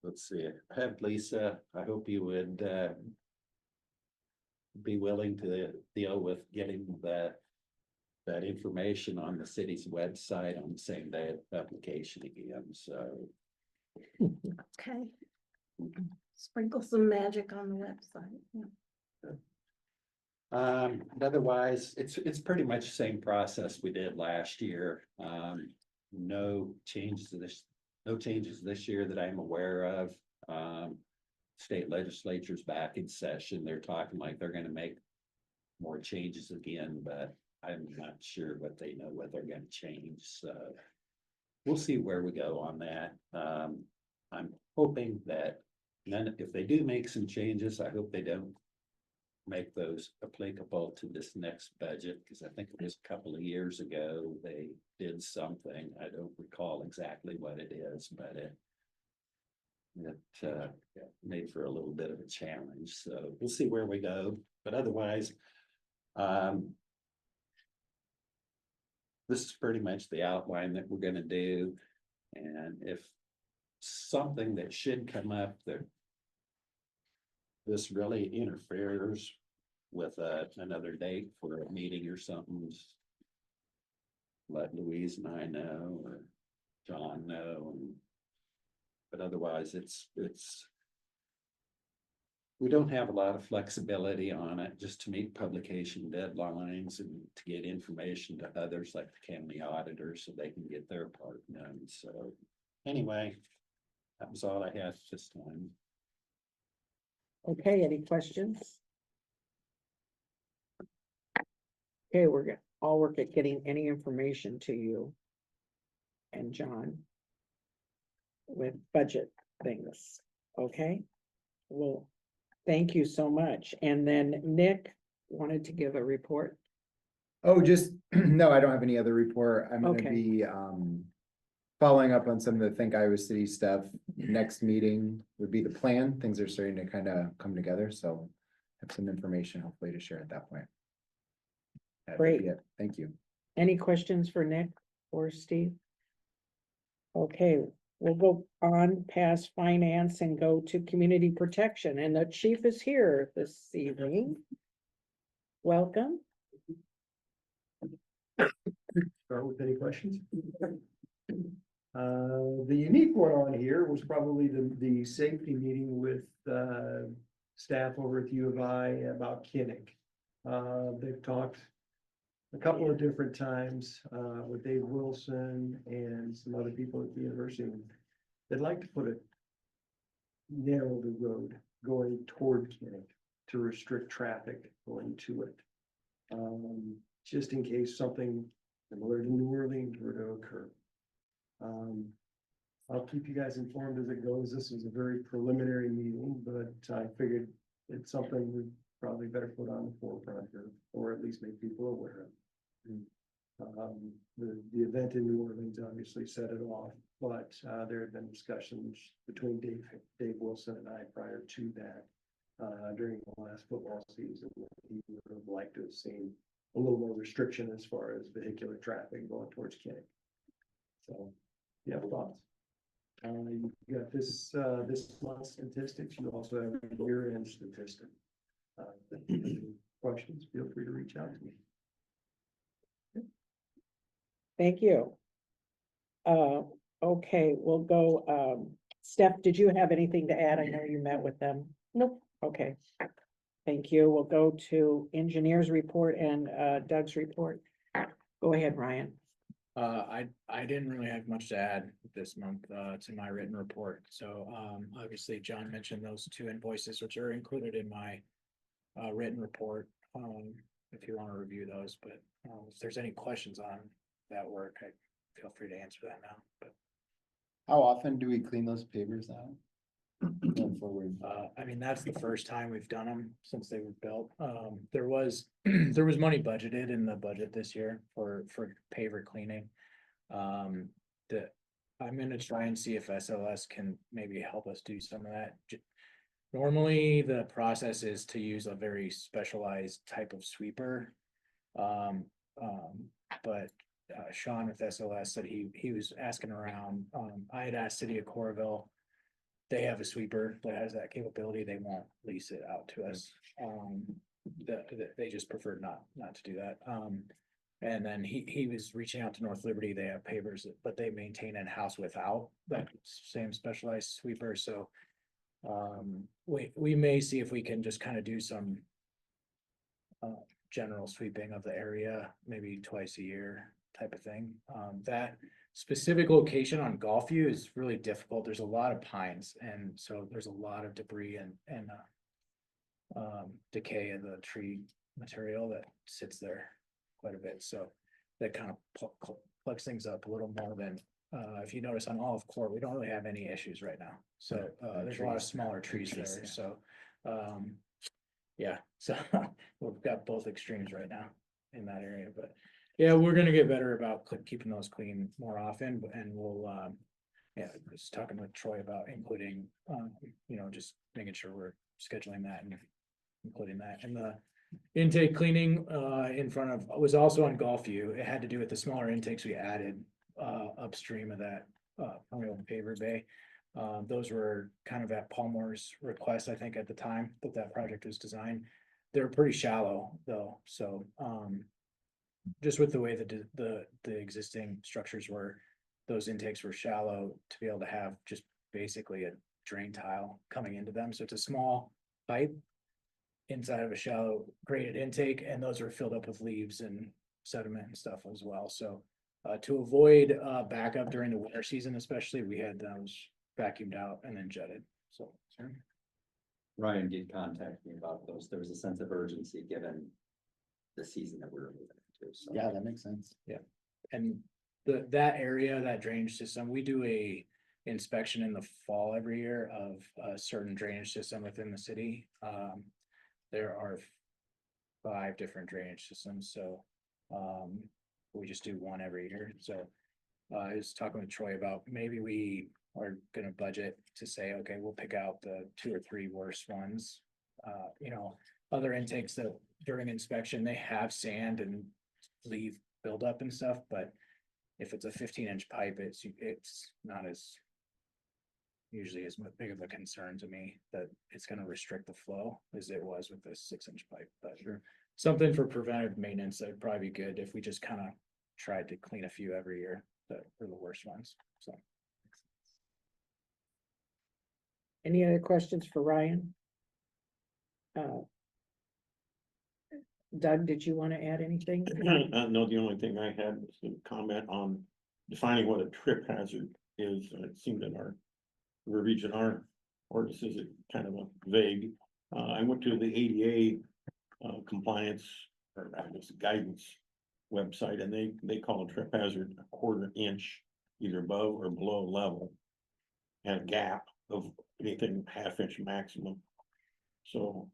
Speaker 10: let's see, I have Lisa, I hope you would be willing to deal with getting that information on the city's website on the same day of publication again. So
Speaker 7: Okay. Sprinkle some magic on the website. Yeah.
Speaker 10: otherwise, it's pretty much the same process we did last year. No changes this year that I'm aware of. State legislature's back in session. They're talking like they're gonna make more changes again, but I'm not sure what they're gonna change. So we'll see where we go on that. I'm hoping that if they do make some changes, I hope they don't make those applicable to this next budget, because I think it was a couple of years ago they did something. I don't recall exactly what it is, but That made for a little bit of a challenge, so we'll see where we go, but otherwise, this is pretty much the outline that we're gonna do. And if something that should come up that this really interferes with another date for a meeting or something, just let Louise and I know, or John know, but otherwise it's we don't have a lot of flexibility on it, just to meet publication deadlines and to get information to others like the county auditor so they can get their part done. So anyway, that was all I had this time.
Speaker 1: Okay, any questions? Okay, I'll work at getting any information to you and John with budget things, okay? Well, thank you so much. And then Nick wanted to give a report.
Speaker 4: Oh, just, no, I don't have any other report. I'm gonna
Speaker 1: Okay.
Speaker 4: be, following up on some of the Think Iowa City stuff. Next meeting would be the plan. Things are starting to kind of come together, so have some information hopefully to share at that point. That would be
Speaker 1: Great.
Speaker 4: it. Thank you.
Speaker 1: Any questions for Nick or Steve? Okay, we'll go on past finance and go to community protection, and the chief is here this evening. Welcome.
Speaker 11: Start with any questions? The unique one on here was probably the safety meeting with, staff over at U of I about Kinnick. They've talked a couple of different times, with Dave Wilson and some other people at the university. They'd like to narrow the road going toward Kinnick to restrict traffic going to it. Just in case something similar to New Orleans were to occur. I'll keep you guys informed as it goes. This is a very preliminary meeting, but I figured it's something we probably better put on the forefront here, or at least make people aware of. The event in New Orleans obviously set it off, but there had been discussions between Dave Wilson and I prior to that during the last football season. He would have liked to have seen a little more restriction as far as vehicular traffic going towards Kinnick. So, you have thoughts? You got this month's statistics. You also have year-end statistic. Any questions, feel free to reach out to me.
Speaker 1: Thank you. Okay, we'll go, Steph, did you have anything to add? I know you met with them. Nope. Okay. Thank you. We'll go to engineers report and Doug's report. Go ahead, Ryan.
Speaker 12: I didn't really have much to add this month to my written report. So obviously John mentioned those two invoices, which are included in my written report. If you want to review those, but if there's any questions on that work, I feel free to answer that now. But
Speaker 4: How often do we clean those pavers out? Going forward?
Speaker 12: I mean, that's the first time we've done them since they were built. There was there was money budgeted in the budget this year for paver cleaning. That I'm gonna try and see if SLS can maybe help us do some of that. Normally, the process is to use a very specialized type of sweeper. But Sean with SLS said he was asking around. I had asked City of Coralville. They have a sweeper that has that capability. They won't lease it out to us. They just preferred not to do that. And then he was reaching out to North Liberty. They have pavers, but they maintain in-house without that same specialized sweeper. So we may see if we can just kind of do some general sweeping of the area, maybe twice a year type of thing. That specific location on Golfview is really difficult. There's a lot of pines, and so there's a lot of debris and decay of the tree material that sits there quite a bit. So that kind of plugs things up a little more than if you notice on Olive Court, we don't really have any issues right now. So there's a lot of smaller trees there. So yeah, so we've got both extremes right now in that area, but yeah, we're gonna get better about keeping those clean more often, and we'll yeah, I was talking with Troy about including, just making sure we're scheduling that and including that. And the intake cleaning, in front of, was also on Gulfview. It had to do with the smaller intakes we added, upstream of that, Permeable Paver Bay. Those were kind of at Palmer's request, I think, at the time that that project was designed. They're pretty shallow though, so, just with the way that the existing structures were, those intakes were shallow to be able to have just basically a drain tile coming into them. So it's a small pipe inside of a shallow graded intake, and those are filled up with leaves and sediment and stuff as well. So to avoid backup during the winter season, especially, we had those vacuumed out and then jetted. So.
Speaker 9: Ryan did contact me about those. There was a sense of urgency given the season that we were moving into. So.
Speaker 4: Yeah, that makes sense.
Speaker 12: And that area, that drainage system, we do a inspection in the fall every year of a certain drainage system within the city. There are 5 different drainage systems, so we just do one every year. So I was talking with Troy about maybe we are gonna budget to say, okay, we'll pick out the 2 or 3 worst ones. Other intakes that during inspection, they have sand and leaf buildup and stuff, but if it's a 15-inch pipe, it's not as usually as big of a concern to me that it's gonna restrict the flow as it was with this 6-inch pipe. But something for preventive maintenance, that'd probably be good if we just kind of tried to clean a few every year that were the worst ones, so.
Speaker 1: Any other questions for Ryan? Doug, did you want to add anything?
Speaker 13: No, the only thing I had was a comment on defining what a trip hazard is. And it seemed in our verbiage in our ordinances, it kind of a vague. I went to the ADA compliance, or I guess guidance website, and they call a trip hazard a 1/4 inch either above or below level, and a gap of anything 1/2 inch maximum. So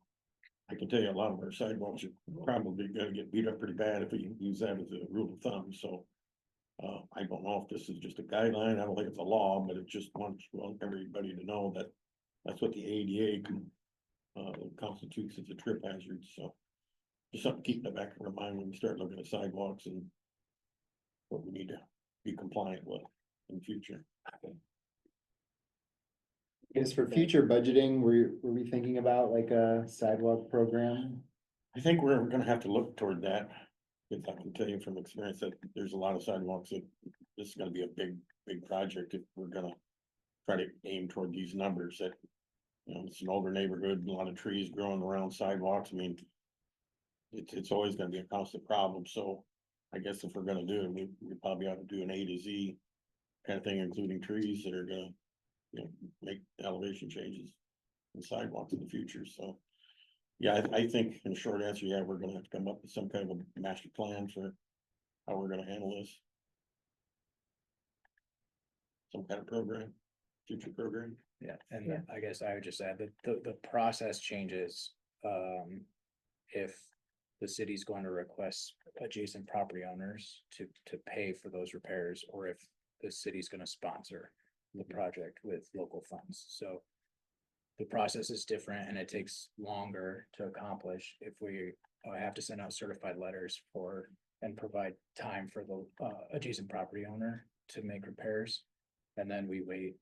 Speaker 13: I can tell you a lot of our sidewalks are probably gonna get beat up pretty bad if we use that as a rule of thumb, so. I don't know if this is just a guideline, I don't think it's a law, but it just wants everybody to know that that's what the ADA constitutes as a trip hazard, so. Just something to keep in the back of our mind when we start looking at sidewalks and what we need to be compliant with in the future.
Speaker 4: Yes, for future budgeting, were we thinking about like a sidewalk program?
Speaker 13: I think we're gonna have to look toward that. Because I can tell you from experience that there's a lot of sidewalks that this is gonna be a big project if we're gonna try to aim toward these numbers that, it's an older neighborhood, a lot of trees growing around sidewalks. I mean, it's always gonna be a constant problem. So I guess if we're gonna do it, we probably ought to do an A to Z kind of thing, including trees that are gonna, make elevation changes in sidewalks in the future. So. Yeah, I think in short answer, yeah, we're gonna have to come up with some kind of a master plan for how we're gonna handle this. Some kind of program, future program.
Speaker 12: Yeah, and
Speaker 1: Yeah.
Speaker 12: I guess I would just add that the process changes, if the city's going to request adjacent property owners to pay for those repairs, or if the city's gonna sponsor the project with local funds, so. The process is different and it takes longer to accomplish if we have to send out certified letters and provide time for the adjacent property owner to make repairs. And then we wait,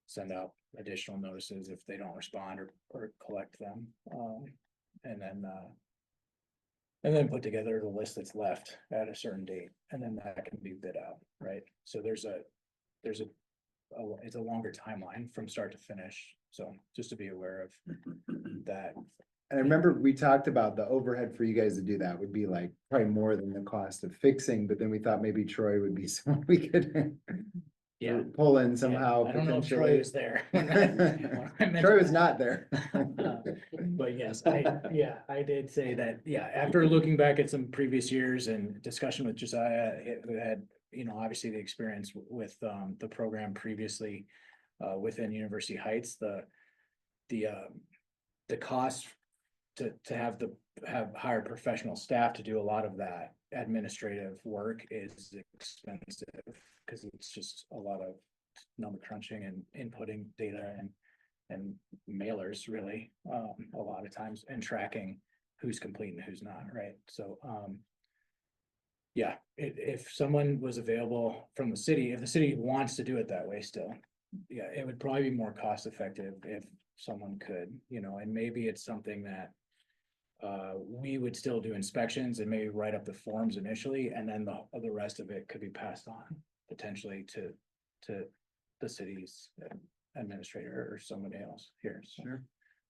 Speaker 12: send out additional notices if they don't respond or collect them. And then put together the list that's left at a certain date, and then that can be bid out, right? So it's a longer timeline from start to finish, so just to be aware of that.
Speaker 4: And I remember we talked about the overhead for you guys to do that would be like probably more than the cost of fixing, but then we thought maybe Troy would be someone we could
Speaker 12: Yeah.
Speaker 4: pull in somehow.
Speaker 12: I don't know if Troy
Speaker 4: potentially.
Speaker 12: was there. when I mentioned
Speaker 4: Troy was
Speaker 12: that.
Speaker 4: not there.
Speaker 12: But yes, I did say that, after looking back at some previous years and discussion with Josiah, who had, obviously the experience with the program previously within University Heights, the cost to have hired professional staff to do a lot of that administrative work is expensive, because it's just a lot of number crunching and inputting data and mailers really, a lot of times, and tracking who's complete and who's not, right? So, yeah, if someone was available from the city, if the city wants to do it that way still, yeah, it would probably be more cost effective if someone could, and maybe it's something that we would still do inspections and maybe write up the forms initially, and then the rest of it could be passed on potentially to the city's administrator or somebody else here. So.
Speaker 4: Sure.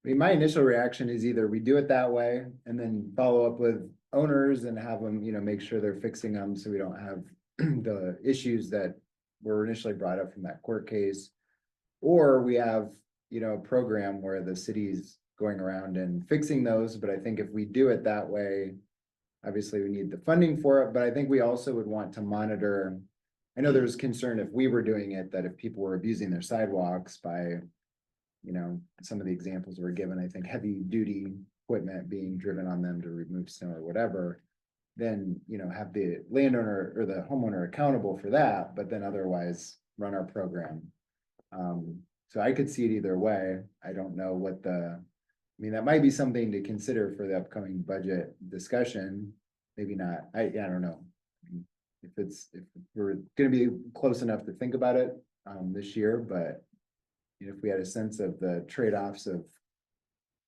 Speaker 4: I mean, my initial reaction is either we do it that way and then follow up with owners and have them, make sure they're fixing them so we don't have the issues that were initially brought up from that court case. Or we have, a program where the city's going around and fixing those, but I think if we do it that way, obviously we need the funding for it, but I think we also would want to monitor. I know there was concern if we were doing it, that if people were abusing their sidewalks by, some of the examples were given, I think heavy duty equipment being driven on them to remove snow or whatever, then, have the landowner or the homeowner accountable for that, but then otherwise run our program. So I could see it either way. I don't know that might be something to consider for the upcoming budget discussion. Maybe not. I don't know. If we're gonna be close enough to think about it this year, but if we had a sense of the trade-offs of,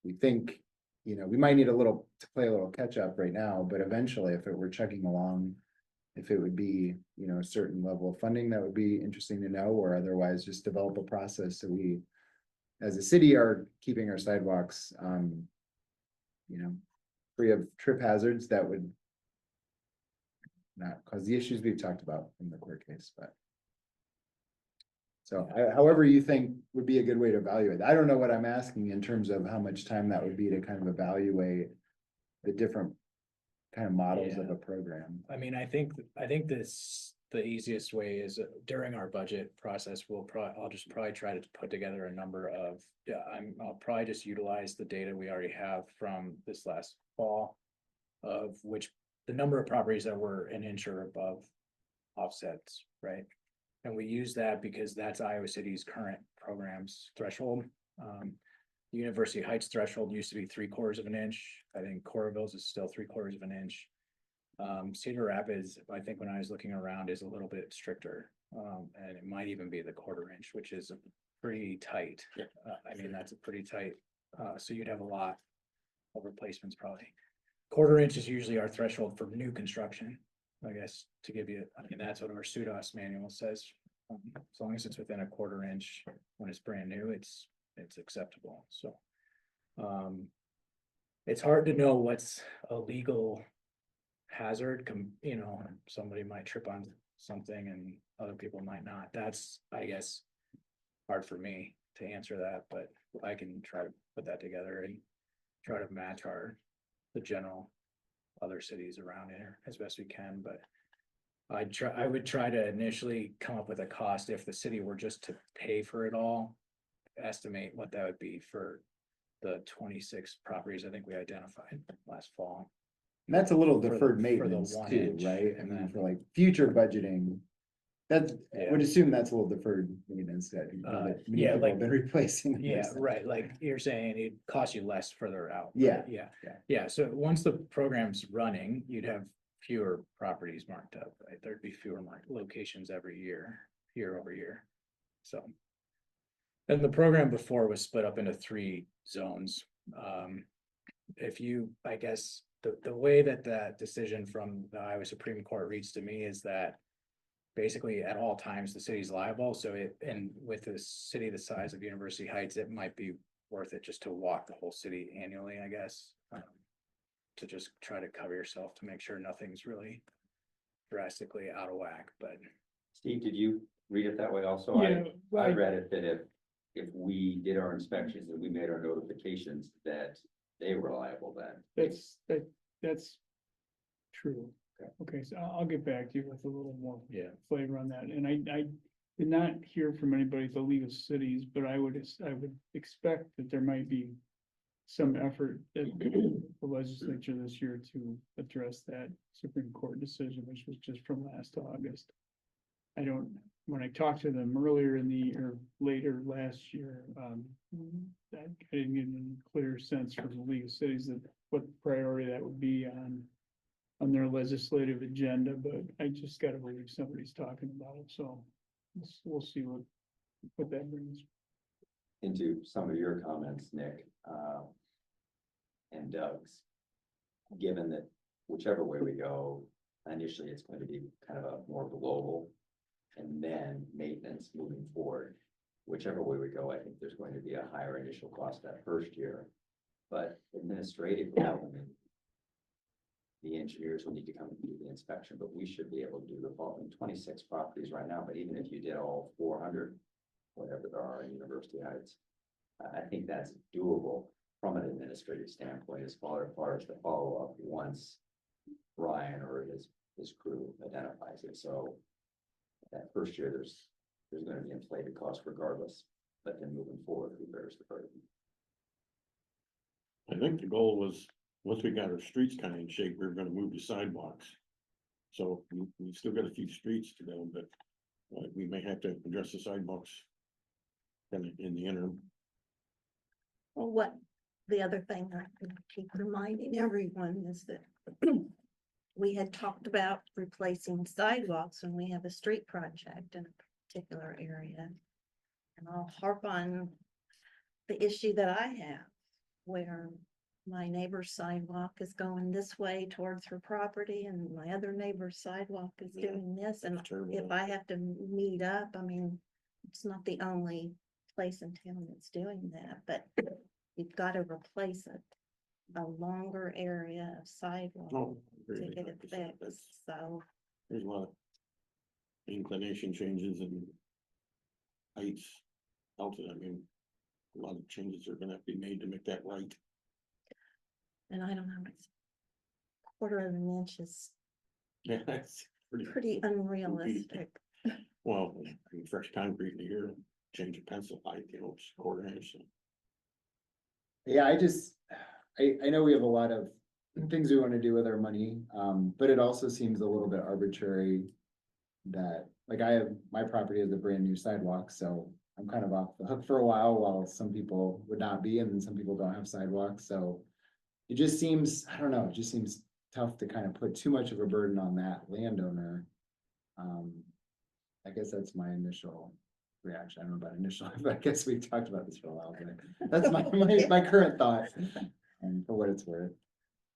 Speaker 4: we think, we might need to play a little catch up right now, but eventually if it were chugging along, if it would be, a certain level of funding, that would be interesting to know, or otherwise just develop a process so we, as a city, are keeping our sidewalks, free of trip hazards that would not cause the issues we've talked about in the court case, but. So however you think would be a good way to evaluate. I don't know what I'm asking in terms of how much time that would be to kind of evaluate the different kind of models of a program.
Speaker 12: I mean, I think the easiest way is during our budget process, I'll just probably try to put together a number of, I'll probably just utilize the data we already have from this last fall of which the number of properties that were an inch or above offsets, right? And we use that because that's Iowa City's current program's threshold. University Heights threshold used to be 3/4 of an inch. I think Coralville's is still 3/4 of an inch. Cedar Rapids, I think when I was looking around, is a little bit stricter. And it might even be the 1/4 inch, which is pretty tight. I mean, that's a pretty tight, so you'd have a lot of replacements probably. 1/4 inch is usually our threshold for new construction, I guess, to give you, that's what our SUDAS manual says. As long as it's within a 1/4 inch when it's brand new, it's acceptable. So, it's hard to know what's a legal hazard. Somebody might trip on something and other people might not. That's, I guess, hard for me to answer that, but I can try to put that together and try to match the general other cities around here as best we can, but I would try to initially come up with a cost if the city were just to pay for it all, estimate what that would be for the 26 properties I think we identified last fall.
Speaker 4: And that's a little
Speaker 12: For the-
Speaker 4: deferred
Speaker 12: for the
Speaker 4: maintenance
Speaker 12: 1
Speaker 4: too,
Speaker 12: inch,
Speaker 4: right?
Speaker 12: and
Speaker 4: And then
Speaker 12: then-
Speaker 4: for like future budgeting. That, I
Speaker 12: Yeah.
Speaker 4: would assume that's a little deferred maintenance that. many
Speaker 12: yeah,
Speaker 4: people
Speaker 12: like-
Speaker 4: have been replacing.
Speaker 12: Yeah, right, like you're saying, it costs you less further out. right?
Speaker 4: Yeah,
Speaker 12: Yeah,
Speaker 4: yeah.
Speaker 12: yeah, so once the program's running, you'd have fewer properties marked up, right? There'd be fewer locations every year over year, so. And the program before was split up into 3 zones. I guess, the way that decision from the Iowa Supreme Court reads to me is that basically at all times, the city's liable, and with a city the size of University Heights, it might be worth it just to walk the whole city annually, I guess. To just try to cover yourself to make sure nothing's really drastically out of whack, but.
Speaker 9: Steve, did you read it that way also?
Speaker 8: Yeah,
Speaker 9: I read it that if we did our inspections and we made our notifications, that they were liable then.
Speaker 8: that's true. Okay, so I'll get back to you with a little more
Speaker 12: Yeah.
Speaker 8: flavor on that, and I did not hear from anybody at the League of Cities, but I would expect that there might be some effort at the legislature this year to address that Supreme Court decision, which was just from last August. I don't when I talked to them earlier or later last year, I didn't get a clear sense from the League of Cities that what priority that would be on their legislative agenda, but I just gotta believe somebody's talking about it, so we'll see what that brings.
Speaker 9: Into some of your comments, Nick, and Doug's. Given that whichever way we go, initially it's going to be kind of a more global and then maintenance moving forward. Whichever way we go, I think there's going to be a higher initial cost that first year. But administratively, I mean, the engineers will need to come and do the inspection, but we should be able to do the following 26 properties right now. But even if you did all 400, whatever there are in University Heights, I think that's doable from an administrative standpoint as far as the follow-up once Brian or his crew identifies it. So that first year, there's going to be inflated costs regardless, but then moving forward, who bears the burden?
Speaker 13: I think the goal was, once we got our streets kind of in shape, we were gonna move to sidewalks. So we still got a few streets to go, but we may have to address the sidewalks kind of in the interim.
Speaker 7: Well, the other thing I can keep reminding everyone is that we had talked about replacing sidewalks when we have a street project in a particular area. And I'll harp on the issue that I have, where my neighbor's sidewalk is going this way towards her property and my other neighbor's sidewalk is doing this. And
Speaker 13: Terrible.
Speaker 7: if I have to meet up, I mean, it's not the only place in town that's doing that, but you've got to replace it. A longer area of sidewalk
Speaker 13: Oh,
Speaker 7: to
Speaker 13: really,
Speaker 7: get it
Speaker 13: that's-
Speaker 7: fixed, so.
Speaker 13: There's a lot of inclination changes and heights, altitude, I mean, a lot of changes are gonna have to be made to make that right.
Speaker 7: And I don't know, it's quarter of an inch is
Speaker 13: Yeah, that's
Speaker 7: pretty unrealistic.
Speaker 13: Well, I mean, fresh concrete in a year, change of pencil height, it's quarter inch. So.
Speaker 4: Yeah, I know we have a lot of things we want to do with our money, but it also seems a little bit arbitrary that, like, my property has a brand new sidewalk, so I'm kind of off the hook for a while some people would not be, and then some people don't have sidewalks, so it just seems, I don't know, it just seems tough to kind of put too much of a burden on that landowner. I guess that's my initial reaction. I don't know about initial, but I guess we've talked about this for a while, but that's my current thought, for what it's worth.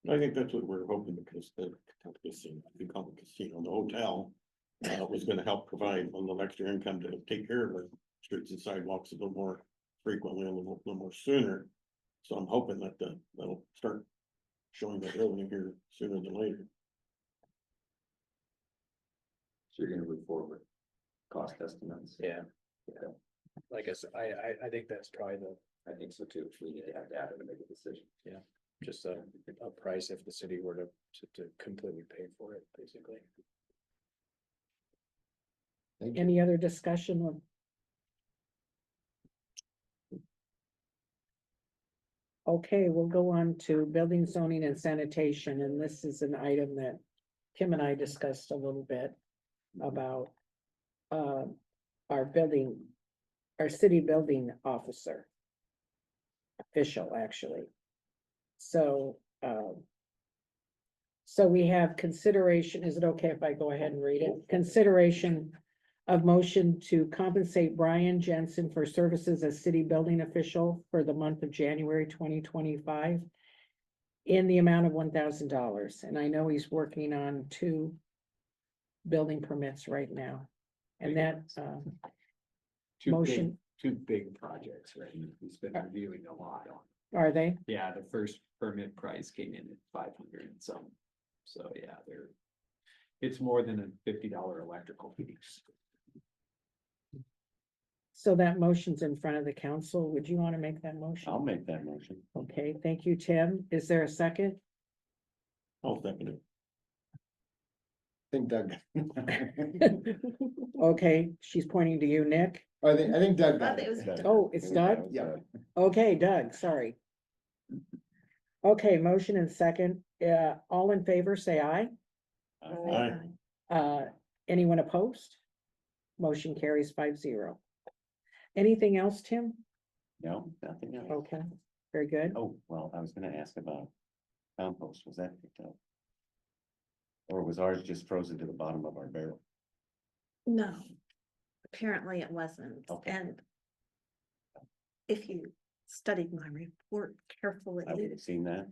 Speaker 13: I think that's what we're hoping, because the casino, we call it casino, the hotel, was gonna help provide a little extra income to take care of the streets and sidewalks a little more frequently, a little more sooner. So I'm hoping that that'll start showing that revenue here sooner than later.
Speaker 9: So you're gonna move forward with cost estimates?
Speaker 12: Yeah.
Speaker 9: Yeah,
Speaker 12: Like I said, I think that's probably
Speaker 9: I think so too. We need to have data to make a decision.
Speaker 12: just a price if the city were to completely pay for it, basically.
Speaker 4: Thank you.
Speaker 1: Any other discussion of? Okay, we'll go on to building, zoning and sanitation, and this is an item that Kim and I discussed a little bit about our city building officer. Official, actually. So we have consideration, is it okay if I go ahead and read it? Consideration of motion to compensate Brian Jensen for services as city building official for the month of January 2025 in the amount of $1,000. And I know he's working on 2 building permits right now. And that motion,
Speaker 5: Two big projects, right? He's been reviewing a lot on.
Speaker 1: are they?
Speaker 5: Yeah, the first permit price came in at 500 and some. So yeah, it's more than a $50 electrical piece.
Speaker 1: So that motion's in front of the council. Would you want to make that motion?
Speaker 13: I'll make that motion.
Speaker 1: Okay, thank you, Tim. Is there a second?
Speaker 13: I'll second it.
Speaker 4: think Doug.
Speaker 1: Okay, she's pointing to you, Nick.
Speaker 4: I think Doug. got
Speaker 7: Thought it was
Speaker 4: it.
Speaker 1: Oh, it's Doug?
Speaker 4: Yeah.
Speaker 1: Okay, Doug, sorry. Okay, motion and second. All in favor, say aye.
Speaker 13: Aye.
Speaker 1: Anyone opposed? Motion carries 5-0. Anything else, Tim?
Speaker 9: No, nothing else.
Speaker 1: Okay, very good.
Speaker 9: Oh, well, I was gonna ask about compost. Was that picked up? Or was ours just frozen to the bottom of our barrel?
Speaker 7: No, apparently it wasn't.
Speaker 9: Okay.
Speaker 7: And if you studied my report carefully,
Speaker 9: I would have seen that.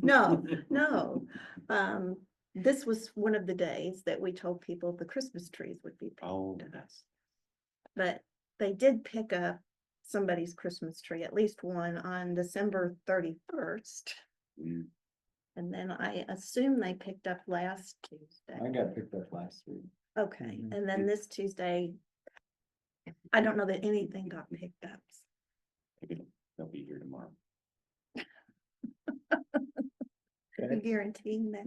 Speaker 7: no, no. This was one of the days that we told people the Christmas trees would be
Speaker 9: Oh,
Speaker 7: picked up.
Speaker 9: that's,
Speaker 7: But they did pick up somebody's Christmas tree, at least one on December 31st.
Speaker 9: mm,
Speaker 7: And then I assume they picked up last
Speaker 4: I
Speaker 7: Tuesday.
Speaker 4: got picked up last week.
Speaker 7: Okay,
Speaker 1: Mhm.
Speaker 7: and then this Tuesday, I don't know that anything got picked up.
Speaker 9: maybe they'll be here tomorrow.
Speaker 7: I'm guaranteeing that.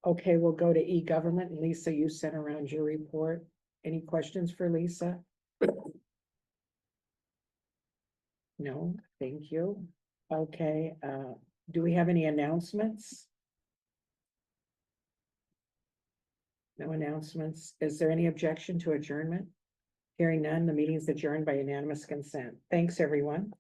Speaker 1: Okay, we'll go to e-government. Lisa, you sent around your report. Any questions for Lisa? No, thank you. Okay, do we have any announcements? No announcements. Is there any objection to adjournment? Hearing none, the meeting is adjourned by unanimous consent. Thanks, everyone.